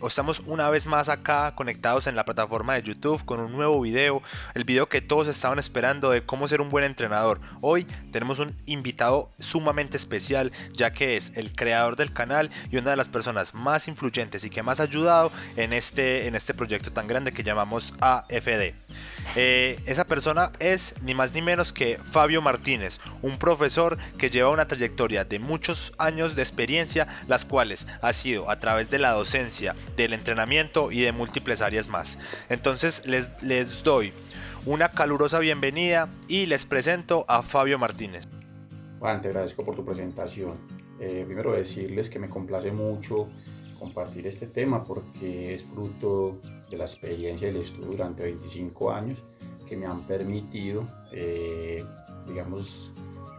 Estamos una vez más acá conectados en la plataforma de YouTube con un nuevo video, el video que todos estaban esperando de cómo ser un buen entrenador. Hoy tenemos un invitado sumamente especial, ya que es el creador del canal y una de las personas más influyentes y que más ha ayudado en este proyecto tan grande que llamamos AFD. Esa persona es ni más ni menos que Fabio Martínez, un profesor que lleva una trayectoria de muchos años de experiencia, las cuales ha sido a través de la docencia, del entrenamiento y de múltiples áreas más. Entonces les doy una calurosa bienvenida y les presento a Fabio Martínez. Juan, te agradezco por tu presentación. Primero decirles que me complace mucho compartir este tema porque es fruto de la experiencia y el estudio durante 25 años que me han permitido,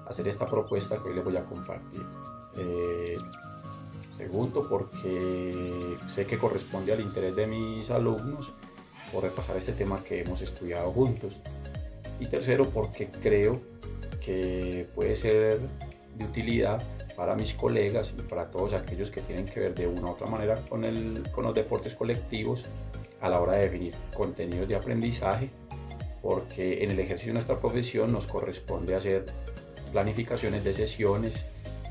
hacer esta propuesta que hoy les voy a compartir. Segundo, porque sé que corresponde al interés de mis alumnos por repasar este tema que hemos estudiado juntos. Y tercero, porque creo que puede ser de utilidad para mis colegas y para todos aquellos que tienen que ver de una u otra manera con los deportes colectivos a la hora de definir contenidos de aprendizaje, porque en el ejercicio de nuestra profesión nos corresponde hacer planificaciones de sesiones,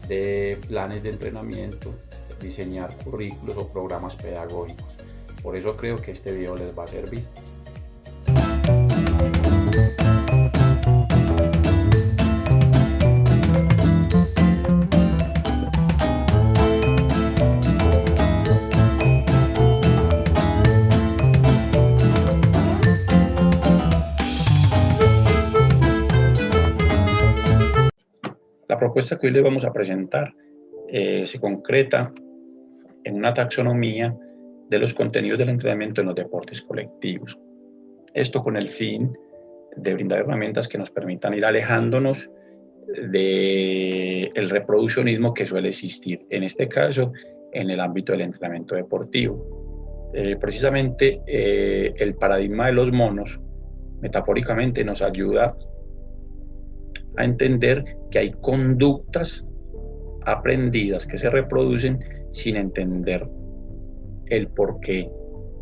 de planes de entrenamiento, diseñar currículos o programas pedagógicos. Por eso creo que este video les va a servir. La propuesta que hoy les vamos a presentar se concreta en una taxonomía de los contenidos del entrenamiento en los deportes colectivos. Esto con el fin de brindar herramientas que nos permitan ir alejándonos del reproduccionismo que suele existir, en este caso, en el ámbito del entrenamiento deportivo. Precisamente el paradigma de los monos, metafóricamente, nos ayuda a entender que hay conductas aprendidas que se reproducen sin entender el por qué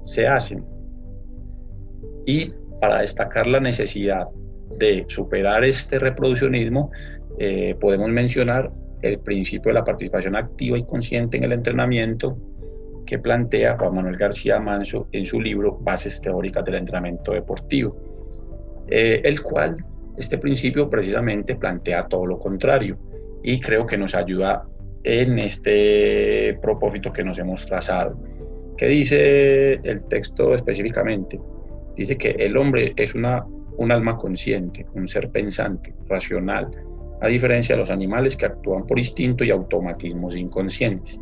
se hacen. Y para destacar la necesidad de superar este reproduccionismo, podemos mencionar el principio de la participación activa y consciente en el entrenamiento que plantea Juan Manuel García Manso en su libro Bases Teóricas del Entrenamiento Deportivo, el cual este principio precisamente plantea todo lo contrario y creo que nos ayuda en este propósito que nos hemos trazado. ¿Qué dice el texto específicamente? Dice que el hombre es un alma consciente, un ser pensante, racional, a diferencia de los animales que actúan por instinto y automatismos inconscientes.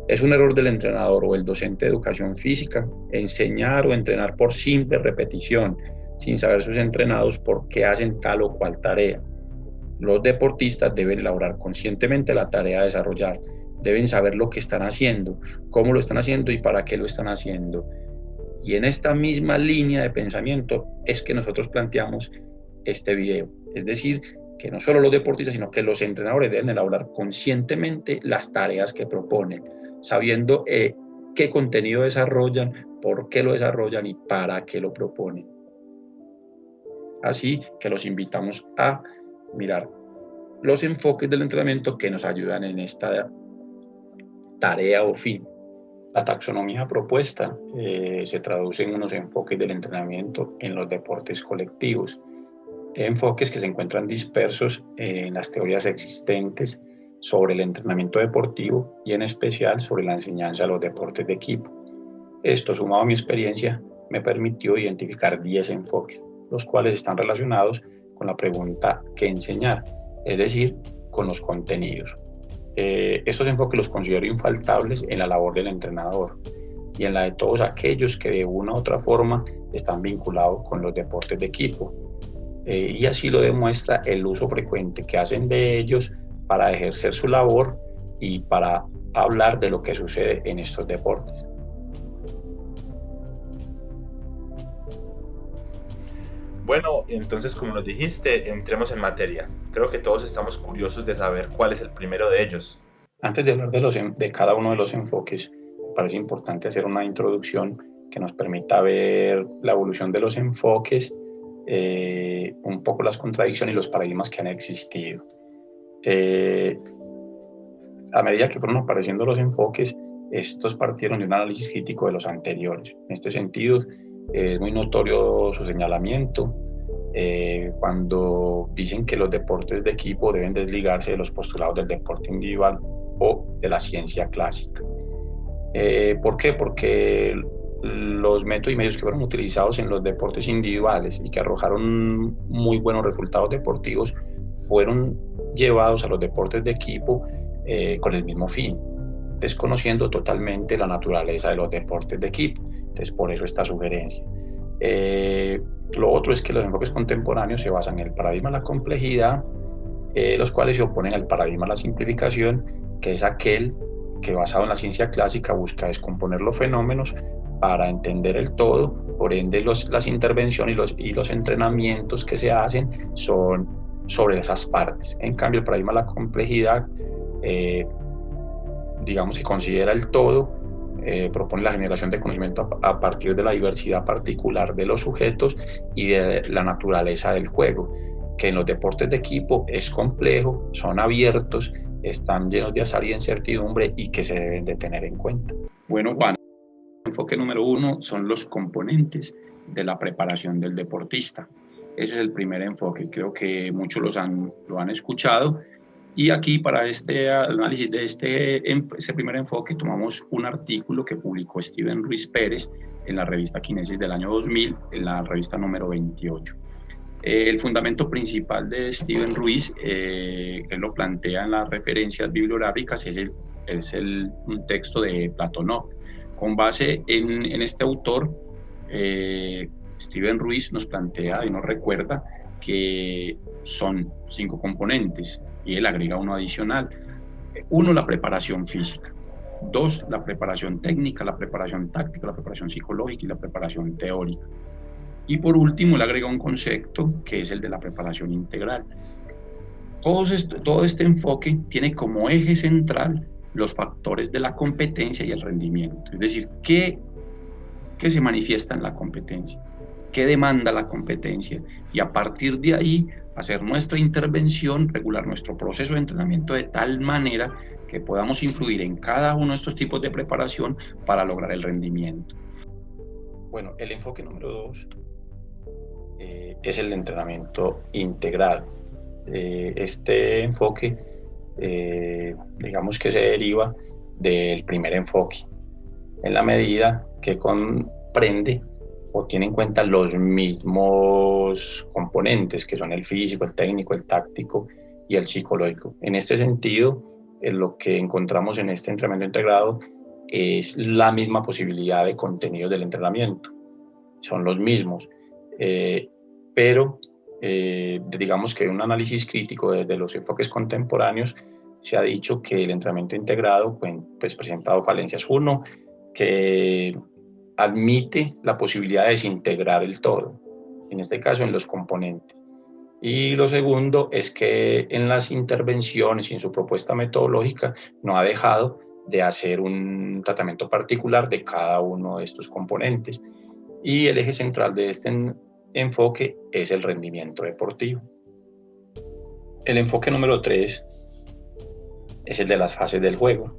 Es un error del entrenador o el docente de educación física enseñar o entrenar por simple repetición, sin saber sus entrenados por qué hacen tal o cual tarea. Los deportistas deben elaborar conscientemente la tarea a desarrollar, deben saber lo que están haciendo, cómo lo están haciendo y para qué lo están haciendo. Y en esta misma línea de pensamiento es que nosotros planteamos este video. Es decir, que no solo los deportistas, sino que los entrenadores deben elaborar conscientemente las tareas que proponen, sabiendo qué contenido desarrollan, por qué lo desarrollan y para qué lo proponen. Así que los invitamos a mirar los enfoques del entrenamiento que nos ayudan en esta tarea o fin. La taxonomía propuesta se traduce en unos enfoques del entrenamiento en los deportes colectivos, enfoques que se encuentran dispersos en las teorías existentes sobre el entrenamiento deportivo y en especial sobre la enseñanza de los deportes de equipo. Esto, sumado a mi experiencia, me permitió identificar 10 enfoques, los cuales están relacionados con la pregunta ¿qué enseñar? Es decir, con los contenidos. Estos enfoques los considero infaltables en la labor del entrenador y en la de todos aquellos que de una u otra forma están vinculados con los deportes de equipo. Y así lo demuestra el uso frecuente que hacen de ellos para ejercer su labor y para hablar de lo que sucede en estos deportes. Bueno, entonces como nos dijiste, entremos en materia. Creo que todos estamos curiosos de saber cuál es el primero de ellos. Antes de hablar de cada uno de los enfoques, parece importante hacer una introducción que nos permita ver la evolución de los enfoques, un poco las contradicciones y los paradigmas que han existido. A medida que fueron apareciendo los enfoques, estos partieron de un análisis crítico de los anteriores. En este sentido, es muy notorio su señalamiento cuando dicen que los deportes de equipo deben desligarse de los postulados del deporte individual o de la ciencia clásica. ¿Por qué? Porque los métodos y medios que fueron utilizados en los deportes individuales y que arrojaron muy buenos resultados deportivos fueron llevados a los deportes de equipo con el mismo fin, desconociendo totalmente la naturaleza de los deportes de equipo. Entonces, por eso esta sugerencia. Lo otro es que los enfoques contemporáneos se basan en el paradigma de la complejidad, los cuales se oponen al paradigma de la simplificación, que es aquel que basado en la ciencia clásica busca descomponer los fenómenos para entender el todo. Por ende, las intervenciones y los entrenamientos que se hacen son sobre esas partes. En cambio, el paradigma de la complejidad, digamos que considera el todo, propone la generación de conocimiento a partir de la diversidad particular de los sujetos y de la naturaleza del juego, que en los deportes de equipo es complejo, son abiertos, están llenos de azar y incertidumbre y que se deben de tener en cuenta. Bueno, Juan, el enfoque número 1 son los componentes de la preparación del deportista. Ese es el primer enfoque, creo que muchos lo han escuchado. Y aquí para este análisis de ese primer enfoque tomamos un artículo que publicó Steven Ruiz Pérez en la revista Kinesis del año 2000, en la revista número 28. El fundamento principal de Steven Ruiz, él lo plantea en las referencias bibliográficas, es un texto de Platonov. Con base en este autor, Steven Ruiz nos plantea y nos recuerda que son 5 componentes y él agrega uno adicional. 1, la preparación física. 2, la preparación técnica, la preparación táctica, la preparación psicológica y la preparación teórica. Y por último, él agrega un concepto que es el de la preparación integral. Todo este enfoque tiene como eje central los factores de la competencia y el rendimiento. Es decir, ¿qué se manifiesta en la competencia? ¿Qué demanda la competencia? Y a partir de ahí, hacer nuestra intervención, regular nuestro proceso de entrenamiento de tal manera que podamos influir en cada uno de estos tipos de preparación para lograr el rendimiento. Bueno, el enfoque número 2 es el entrenamiento integrado. Este enfoque, digamos que se deriva del primer enfoque, en la medida que comprende o tiene en cuenta los mismos componentes que son el físico, el técnico, el táctico y el psicológico. En este sentido, lo que encontramos en este entrenamiento integrado es la misma posibilidad de contenido del entrenamiento. Son los mismos, pero digamos que en un análisis crítico de los enfoques contemporáneos se ha dicho que el entrenamiento integrado pues presenta 2 falencias. Uno, que admite la posibilidad de desintegrar el todo, en este caso en los componentes. Y lo segundo es que en las intervenciones y en su propuesta metodológica no ha dejado de hacer un tratamiento particular de cada uno de estos componentes. Y el eje central de este enfoque es el rendimiento deportivo. El enfoque número 3 es el de las fases del juego.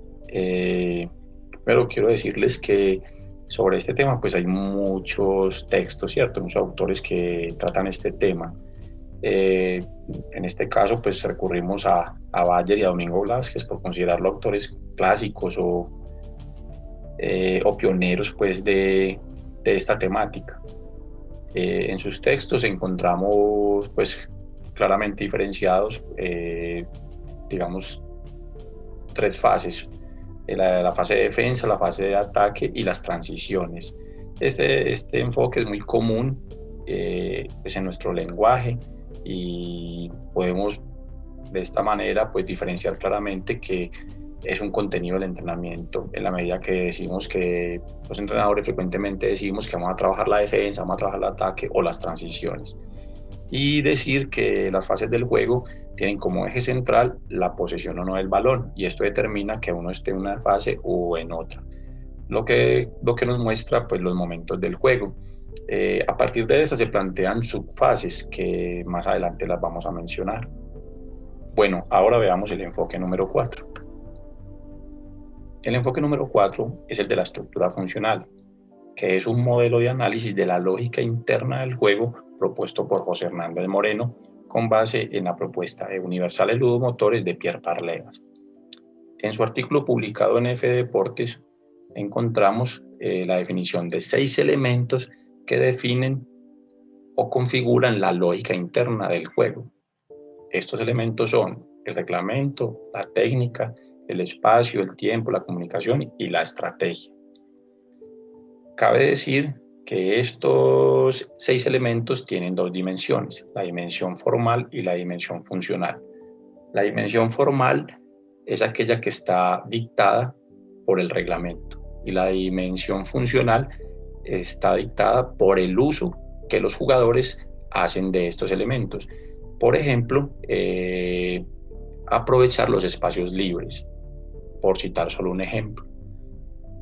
Pero quiero decirles que sobre este tema pues hay muchos textos, ¿cierto? Muchos autores que tratan este tema. En este caso pues recurrimos a Bayer y a Domingo Blázquez por considerarlo autores clásicos o pioneros pues de esta temática. En sus textos encontramos pues claramente diferenciados, digamos, 3 fases: la fase de defensa, la fase de ataque y las transiciones. Este enfoque es muy común pues en nuestro lenguaje y podemos de esta manera pues diferenciar claramente que es un contenido del entrenamiento, en la medida que decimos que los entrenadores frecuentemente decimos que vamos a trabajar la defensa, vamos a trabajar el ataque o las transiciones. Y decir que las fases del juego tienen como eje central la posesión o no del balón, y esto determina que uno esté en una fase o en otra. lo que nos muestra pues, los momentos del juego. A partir de eso se plantean subfases que más adelante las vamos a mencionar. Bueno, ahora veamos el enfoque número 4. El enfoque número 4 es el de la estructura funcional, que es un modelo de análisis de la lógica interna del juego propuesto por José Hernández Moreno con base en la propuesta de universales ludomotores de Pierre Parlegas. En su artículo publicado en F Deportes encontramos la definición de 6 elementos que definen o configuran la lógica interna del juego. Estos elementos son el reglamento, la técnica, el espacio, el tiempo, la comunicación y la estrategia. Cabe decir que estos 6 elementos tienen 2 dimensiones, la dimensión formal y la dimensión funcional. La dimensión formal es aquella que está dictada por el reglamento y la dimensión funcional está dictada por el uso que los jugadores hacen de estos elementos. Por ejemplo, aprovechar los espacios libres, por citar solo un ejemplo.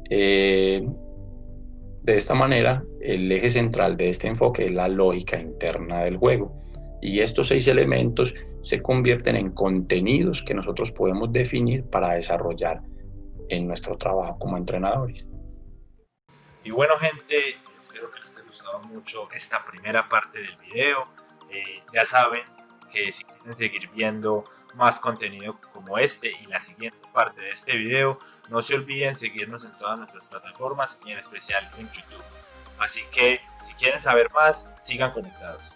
De esta manera, el eje central de este enfoque es la lógica interna del juego. Y estos 6 elementos se convierten en contenidos que nosotros podemos definir para desarrollar en nuestro trabajo como entrenadores. Y bueno, gente, espero que les haya gustado mucho esta primera parte del video. Ya saben que si quieren seguir viendo más contenido como este y la siguiente parte de este video, no se olviden seguirnos en todas nuestras plataformas y en especial en YouTube. Así que si quieren saber más, sigan conectados.